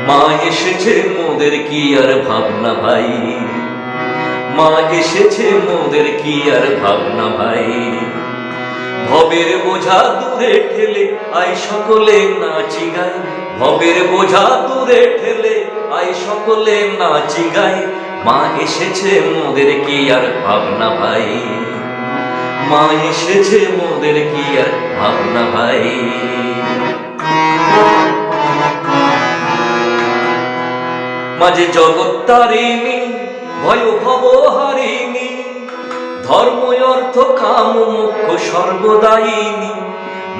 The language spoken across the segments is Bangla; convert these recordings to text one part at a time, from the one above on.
মা এসেছে মোদের কি আর ভাবনা ভাই, মা এসেছে মোদের কি আর ভাবনা ভাই। ভবের বোঝা দূরে ঠেলে আয় সকলে নাচি গাই, ভবের বোঝা দূরে ঠেলে আয় সকলে নাচি গাই। মা এসেছে মোদের কি আর ভাবনা ভাই, মা এসেছে মোদের কি আর ভাবনা ভাই। মাঝে জগৎ তারিণী ভয় ভব হারিণী, ধর্ম অর্থ কাম মোক্ষ সর্বদায়িনী।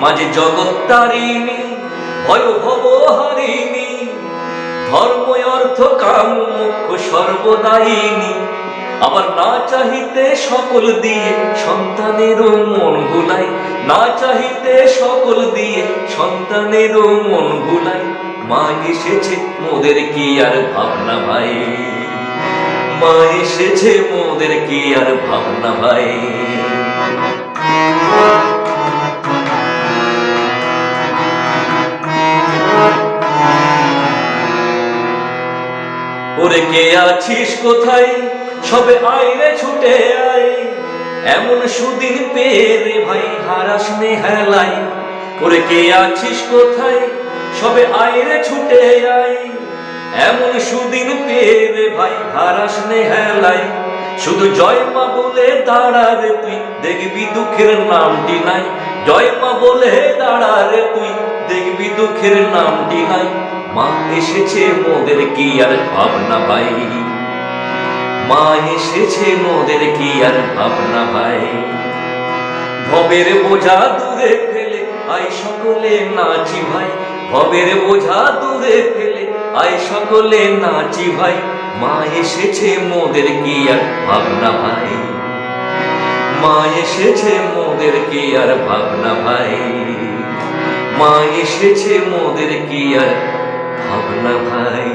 মাঝে জগৎ তারিণী ভয় ভব হারিণী, ধর্ম অর্থ কাম মোক্ষ সর্বদায়িনী। আবার না চাহিতে সকল দিয়ে সন্তানেরও মন ভুলাই, না চাহিতে সকল দিয়ে সন্তানেরও মন ভুলাই। মা এসেছে মোদের কি আর ভাবনা ভাই, মা এসেছে মোদের কি আর ভাবনা ভাই। ওরে কে আছিস কোথায় সবে আয় রে ছুটে আয়, এমন সুদিন পেয়ে রে ভাই হারাস নে হেলাই। ওরে কে আছিস কোথায় সবে আয় রে ছুটে আয়, এমন সুদিন পেয়ে রে ভাই হারাস নে হেলাই। শুধু জয় মা বলে দাঁড়া রে তুই, দেখবি দুঃখের নামটি নাই। জয় মা বলে দাঁড়া রে তুই, দেখবি দুঃখের নামটি নাই। মা এসেছে মোদের কি আর ভাবনা ভাই, মা এসেছে মোদের কি আর ভাবনা ভাই। ভবের বোঝা দূরে ফেলে আয় সকলে নাচি ভাই, ভবের বোঝা দূরে ফেলে আয় সকলে নাচি ভাই। মা এসেছে মোদের কি আর ভাবনা ভাই, মা এসেছে মোদের কি আর ভাবনা ভাই। মা এসেছে মোদের কি আর ভাবনা ভাই।